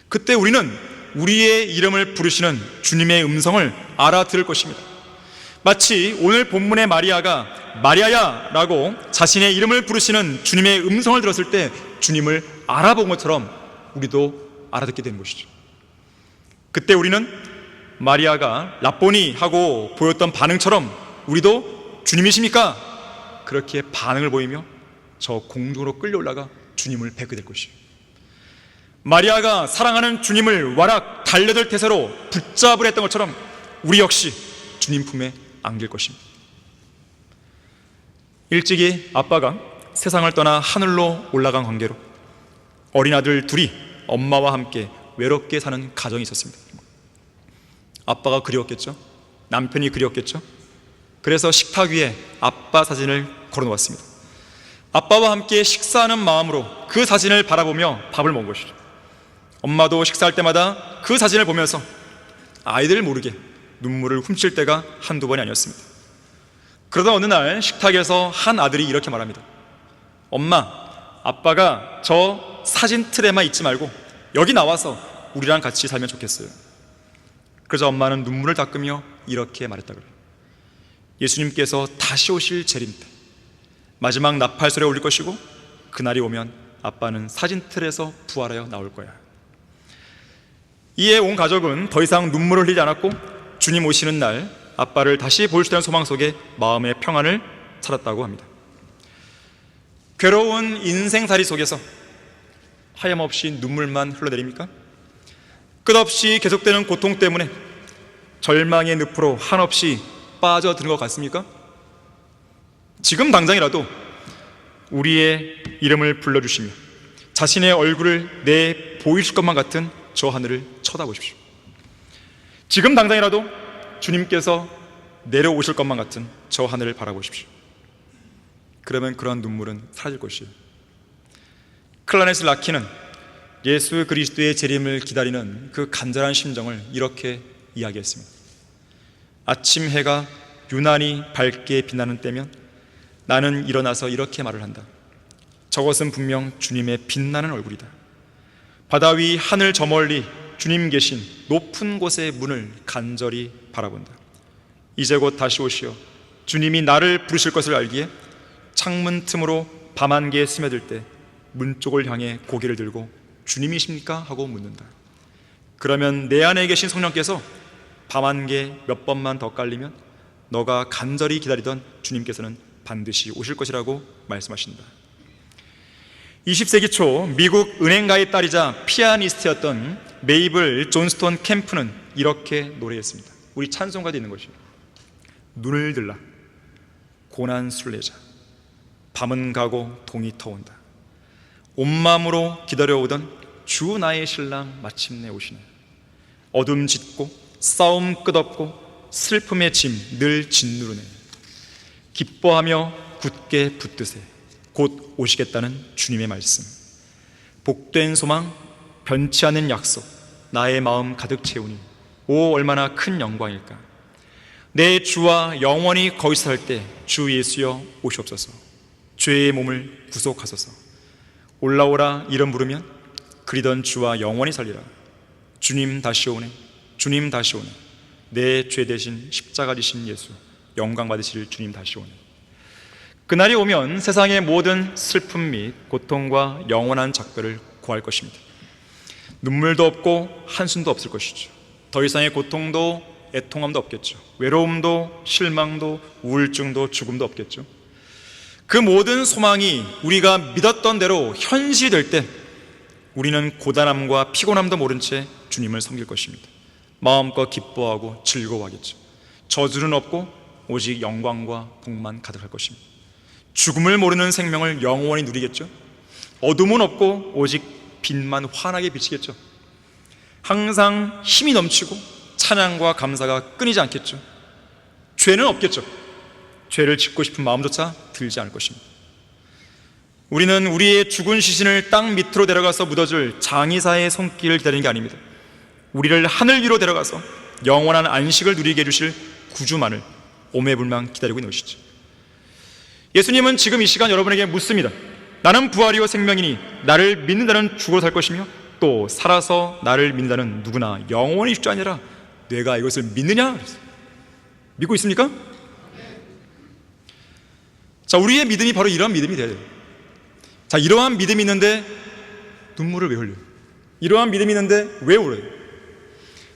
[SPEAKER 1] 그때 우리는 우리의 이름을 부르시는 주님의 음성을 알아들을 것입니다. 마치 오늘 본문의 마리아가 마리아야 라고 자신의 이름을 부르시는 주님의 음성을 들었을 때 주님을 알아본 것처럼 우리도 알아듣게 되는 것이죠. 그때 우리는 마리아가 라보니 하고 보였던 반응처럼 우리도 주님이십니까? 그렇게 반응을 보이며 저 공중으로 끌려 올라가 주님을 뵙게 될 것이에요. 마리아가 사랑하는 주님을 와락 달려들 태세로 붙잡으려 했던 것처럼 우리 역시 주님 품에 안길 것입니다. 일찍이 아빠가 세상을 떠나 하늘로 올라간 관계로 어린 아들 둘이 엄마와 함께 외롭게 사는 가정이 있었습니다. 아빠가 그리웠겠죠? 남편이 그리웠겠죠? 그래서 식탁 위에 아빠 사진을 걸어놓았습니다. 아빠와 함께 식사하는 마음으로 그 사진을 바라보며 밥을 먹은 것이죠. 엄마도 식사할 때마다 그 사진을 보면서 아이들 모르게 눈물을 훔칠 때가 한두 번이 아니었습니다. 그러다 어느 날 식탁에서 한 아들이 이렇게 말합니다. 엄마, 아빠가 저 사진 틀에만 있지 말고 여기 나와서 우리랑 같이 살면 좋겠어요. 그래서 엄마는 눈물을 닦으며 이렇게 말했다 그래요. 예수님께서 다시 오실 재림 때 마지막 나팔소리가 울릴 것이고 그날이 오면 아빠는 사진 틀에서 부활하여 나올 거야. 이에 온 가족은 더 이상 눈물을 흘리지 않았고 주님 오시는 날 아빠를 다시 볼 수 있다는 소망 속에 마음의 평안을 찾았다고 합니다. 괴로운 인생살이 속에서 하염없이 눈물만 흘러내립니까? 끝없이 계속되는 고통 때문에 절망의 늪으로 한없이 빠져드는 것 같습니까? 지금 당장이라도 우리의 이름을 불러주시며 자신의 얼굴을 내 보이실 것만 같은 저 하늘을 쳐다보십시오. 지금 당장이라도 주님께서 내려오실 것만 같은 저 하늘을 바라보십시오. 그러면 그러한 눈물은 사라질 것이에요. 클라레스 라키는 예수 그리스도의 재림을 기다리는 그 간절한 심정을 이렇게 이야기했습니다. 아침 해가 유난히 밝게 빛나는 때면 나는 일어나서 이렇게 말을 한다. 저것은 분명 주님의 빛나는 얼굴이다. 바다 위 하늘 저 멀리 주님 계신 높은 곳의 문을 간절히 바라본다. 이제 곧 다시 오시어 주님이 나를 부르실 것을 알기에 창문 틈으로 밤안개에 스며들 때 문 쪽을 향해 고개를 들고 주님이십니까? 하고 묻는다. 그러면 내 안에 계신 성령께서 밤안개 몇 번만 더 깔리면 너가 간절히 기다리던 주님께서는 반드시 오실 것이라고 말씀하신다. 20세기 초 미국 은행가의 딸이자 피아니스트였던 메이블 존스톤 캠프는 이렇게 노래했습니다. 우리 찬송가도 있는 것이에요. 눈을 들라 고난 순례자 밤은 가고 동이 터온다. 온 마음으로 기다려오던 주 나의 신랑 마침내 오시네. 어둠 짙고 싸움 끝없고 슬픔의 짐 늘 짓누르네. 기뻐하며 굳게 붙드세. 곧 오시겠다는 주님의 말씀. 복된 소망, 변치 않는 약속, 나의 마음 가득 채우니 오 얼마나 큰 영광일까. 내 주와 영원히 거기서 살 때 주 예수여 오시옵소서. 죄의 몸을 구속하소서. 올라오라 이름 부르면 그리던 주와 영원히 살리라. 주님 다시 오네. 주님 다시 오네. 내 죄 대신 십자가 지신 예수, 영광 받으실 주님 다시 오네. 그날이 오면 세상의 모든 슬픔 및 고통과 영원한 작별을 고할 것입니다. 눈물도 없고 한숨도 없을 것이죠. 더 이상의 고통도 애통함도 없겠죠. 외로움도 실망도 우울증도 죽음도 없겠죠. 그 모든 소망이 우리가 믿었던 대로 현실이 될 때 우리는 고단함과 피곤함도 모른 채 주님을 섬길 것입니다. 마음껏 기뻐하고 즐거워하겠죠. 저주는 없고 오직 영광과 복만 가득할 것입니다. 죽음을 모르는 생명을 영원히 누리겠죠. 어둠은 없고 오직 빛만 환하게 비치겠죠. 항상 힘이 넘치고 찬양과 감사가 끊이지 않겠죠. 죄는 없겠죠. 죄를 짓고 싶은 마음조차 들지 않을 것입니다. 우리는 우리의 죽은 시신을 땅 밑으로 데려가서 묻어줄 장의사의 손길을 기다리는 게 아닙니다. 우리를 하늘 위로 데려가서 영원한 안식을 누리게 해주실 구주만을 오매불망 기다리고 있는 것이죠. 예수님은 지금 이 시간 여러분에게 묻습니다. 나는 부활이요 생명이니 나를 믿는다는 죽어 살 것이며 또 살아서 나를 믿는다는 누구나 영원히 죽지 아니라 내가 이것을 믿느냐? 믿고 있습니까? 자, 우리의 믿음이 바로 이러한 믿음이 돼야 돼요. 자, 이러한 믿음이 있는데 눈물을 왜 흘려요? 이러한 믿음이 있는데 왜 울어요?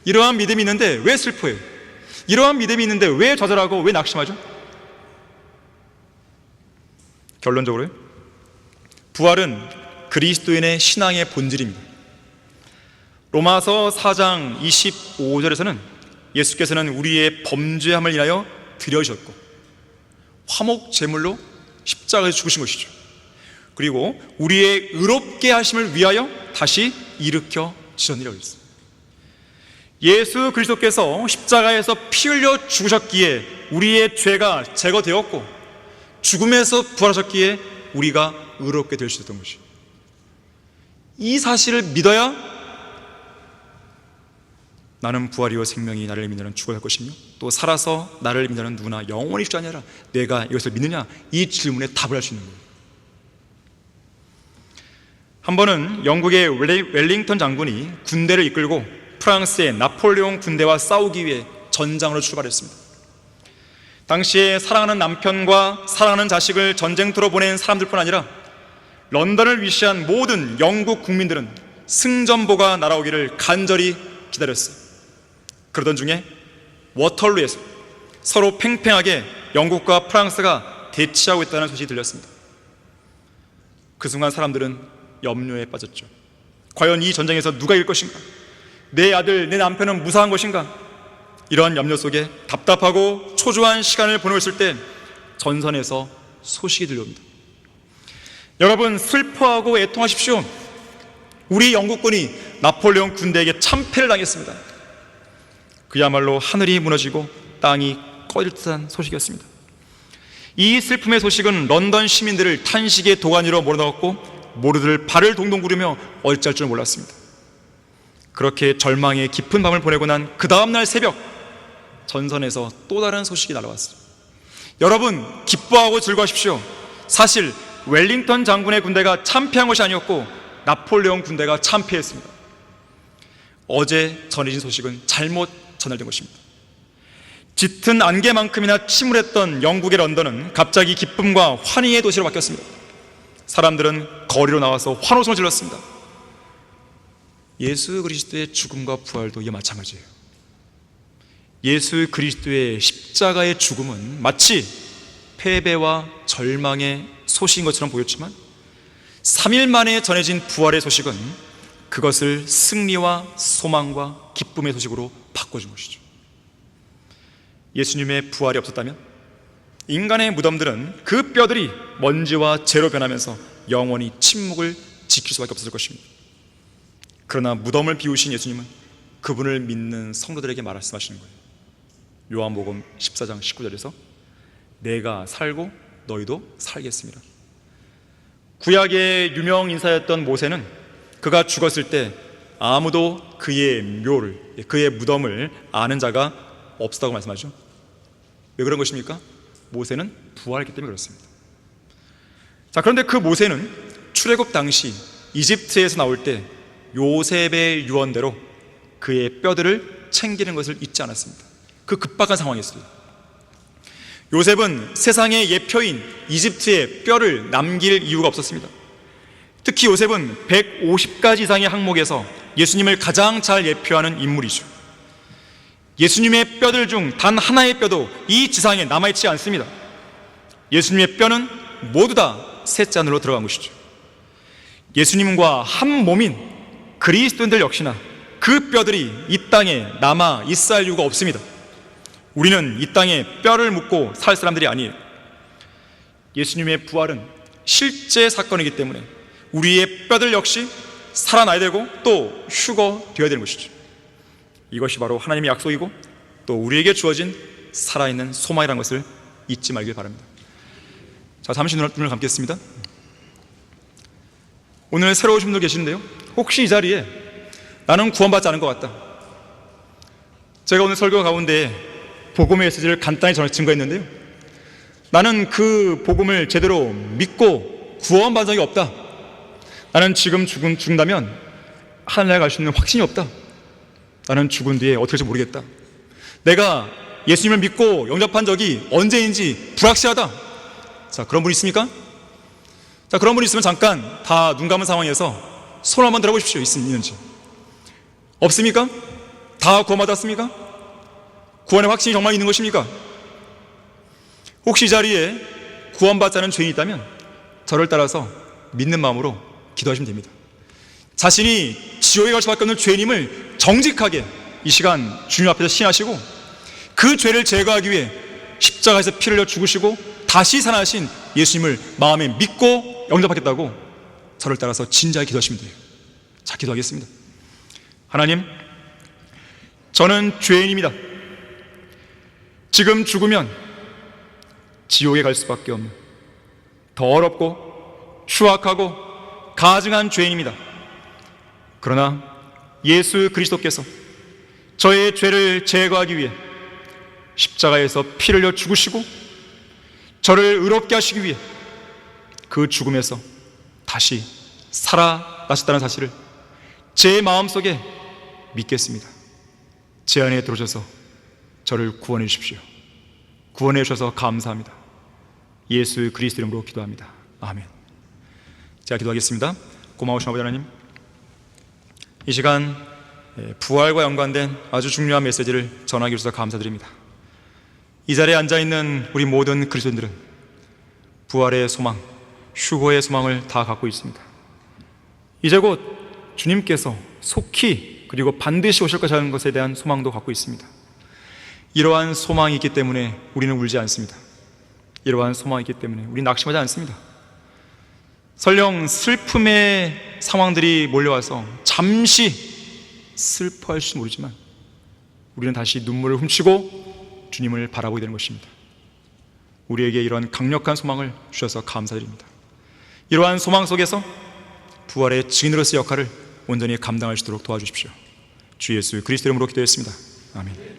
[SPEAKER 1] 이러한 믿음이 있는데 왜 슬퍼해요? 이러한 믿음이 있는데 왜 좌절하고 왜 낙심하죠? 결론적으로요, 부활은 그리스도인의 신앙의 본질입니다. 로마서 4장 25절에서는 예수께서는 우리의 범죄함을 인하여 드려주셨고 화목 제물로 십자가에서 죽으신 것이죠. 그리고 우리의 의롭게 하심을 위하여 다시 일으켜 지셨느니라 그랬어요. 예수 그리스도께서 십자가에서 피 흘려 죽으셨기에 우리의 죄가 제거되었고 죽음에서 부활하셨기에 우리가 의롭게 될 수 있었던 것이죠. 이 사실을 믿어야 나는 부활이요 생명이 나를 믿는 죽어갈 것이며 또 살아서 나를 믿는 누구나 영원히 죽지 아니하라. 내가 이것을 믿느냐? 이 질문에 답을 할 수 있는 거예요. 한 번은 영국의 웰링턴 장군이 군대를 이끌고 프랑스의 나폴레옹 군대와 싸우기 위해 전장으로 출발했습니다. 당시에 사랑하는 남편과 사랑하는 자식을 전쟁터로 보낸 사람들뿐 아니라 런던을 위시한 모든 영국 국민들은 승전보가 날아오기를 간절히 기다렸어요. 그러던 중에 워털루에서 서로 팽팽하게 영국과 프랑스가 대치하고 있다는 소식이 들렸습니다. 그 순간 사람들은 염려에 빠졌죠. 과연 이 전쟁에서 누가 이길 것인가? 내 아들, 내 남편은 무사한 것인가? 이러한 염려 속에 답답하고 초조한 시간을 보내고 있을 때 전선에서 소식이 들려옵니다. 여러분, 슬퍼하고 애통하십시오. 우리 영국군이 나폴레옹 군대에게 참패를 당했습니다. 그야말로 하늘이 무너지고 땅이 꺼질 듯한 소식이었습니다. 이 슬픔의 소식은 런던 시민들을 탄식의 도가니로 몰아넣었고 모두들 발을 동동 구르며 어찌할 줄 몰랐습니다. 그렇게 절망의 깊은 밤을 보내고 난 그 다음날 새벽 전선에서 또 다른 소식이 날아왔어요. 여러분, 기뻐하고 즐거워하십시오. 사실 웰링턴 장군의 군대가 참패한 것이 아니었고 나폴레옹 군대가 참패했습니다. 어제 전해진 소식은 잘못 전달된 것입니다. 짙은 안개만큼이나 침울했던 영국의 런던은 갑자기 기쁨과 환희의 도시로 바뀌었습니다. 사람들은 거리로 나와서 환호성을 질렀습니다. 예수 그리스도의 죽음과 부활도 이게 마찬가지예요. 예수 그리스도의 십자가의 죽음은 마치 패배와 절망의 소식인 것처럼 보였지만 3일 만에 전해진 부활의 소식은 그것을 승리와 소망과 기쁨의 소식으로 바꿔준 것이죠. 예수님의 부활이 없었다면 인간의 무덤들은 그 뼈들이 먼지와 재로 변하면서 영원히 침묵을 지킬 수밖에 없을 것입니다. 그러나 무덤을 비우신 예수님은 그분을 믿는 성도들에게 말씀하시는 거예요. 요한복음 14장 19절에서 내가 살고 너희도 살겠습니다. 구약의 유명 인사였던 모세는 그가 죽었을 때 아무도 그의 묘를, 그의 무덤을 아는 자가 없었다고 말씀하죠. 왜 그런 것입니까? 모세는 부활했기 때문에 그렇습니다. 자, 그런데 그 모세는 출애굽 당시 이집트에서 나올 때 요셉의 유언대로 그의 뼈들을 챙기는 것을 잊지 않았습니다. 그 급박한 상황이었어요. 요셉은 세상의 예표인 이집트의 뼈를 남길 이유가 없었습니다. 특히 요셉은 150가지 이상의 항목에서 예수님을 가장 잘 예표하는 인물이죠. 예수님의 뼈들 중 단 하나의 뼈도 이 지상에 남아있지 않습니다. 예수님의 뼈는 모두 다 셋째 하늘로 들어간 것이죠. 예수님과 한 몸인 그리스도인들 역시나 그 뼈들이 이 땅에 남아 있을 이유가 없습니다. 우리는 이 땅에 뼈를 묻고 살 사람들이 아니에요. 예수님의 부활은 실제 사건이기 때문에 우리의 뼈들 역시 살아나야 되고 또 휴거되어야 되는 것이죠. 이것이 바로 하나님의 약속이고 또 우리에게 주어진 살아있는 소망이라는 것을 잊지 말길 바랍니다. 자, 잠시 눈을 감겠습니다. 오늘 새로 오신 분들 계시는데요, 혹시 이 자리에 나는 구원받지 않은 것 같다, 제가 오늘 설교 가운데 복음의 메시지를 간단히 증거했는데요, 나는 그 복음을 제대로 믿고 구원받은 적이 없다, 나는 지금 죽는다면 하늘나라에 갈 수 있는 확신이 없다, 나는 죽은 뒤에 어떻게 될지 모르겠다, 내가 예수님을 믿고 영접한 적이 언제인지 불확실하다. 자, 그런 분 있습니까? 자, 그런 분 있으면 잠깐 다 눈 감은 상황에서 손 한번 들어보십시오. 있는지. 없습니까? 다 구원받았습니까? 구원의 확신이 정말 있는 것입니까? 혹시 이 자리에 구원받지 않은 죄인이 있다면 저를 따라서 믿는 마음으로 기도하시면 됩니다. 자신이 지옥에 갈 수밖에 없는 죄인임을 정직하게 이 시간 주님 앞에서 시인하시고 그 죄를 제거하기 위해 십자가에서 피를 흘려 죽으시고 다시 살아나신 예수님을 마음에 믿고 영접하겠다고 저를 따라서 진지하게 기도하시면 돼요. 자, 기도하겠습니다. 하나님, 저는 죄인입니다. 지금 죽으면 지옥에 갈 수밖에 없는 더럽고 추악하고 가증한 죄인입니다. 그러나 예수 그리스도께서 저의 죄를 제거하기 위해 십자가에서 피를 흘려 죽으시고 저를 의롭게 하시기 위해 그 죽음에서 다시 살아나셨다는 사실을 제 마음속에 믿겠습니다. 제 안에 들어오셔서 저를 구원해 주십시오. 구원해 주셔서 감사합니다. 예수 그리스도 이름으로 기도합니다. 아멘. 제가 기도하겠습니다. 고마우신 아버지 하나님, 이 시간 부활과 연관된 아주 중요한 메시지를 전하기 위해서 감사드립니다. 이 자리에 앉아있는 우리 모든 그리스도인들은 부활의 소망, 휴거의 소망을 다 갖고 있습니다. 이제 곧 주님께서 속히 그리고 반드시 오실 것이라는 것에 대한 소망도 갖고 있습니다. 이러한 소망이 있기 때문에 우리는 울지 않습니다. 이러한 소망이 있기 때문에 우리는 낙심하지 않습니다. 설령 슬픔의 상황들이 몰려와서 잠시 슬퍼할지 모르지만 우리는 다시 눈물을 훔치고 주님을 바라보게 되는 것입니다. 우리에게 이러한 강력한 소망을 주셔서 감사드립니다. 이러한 소망 속에서 부활의 증인으로서의 역할을 온전히 감당할 수 있도록 도와주십시오. 주 예수 그리스도 이름으로 기도했습니다. 아멘.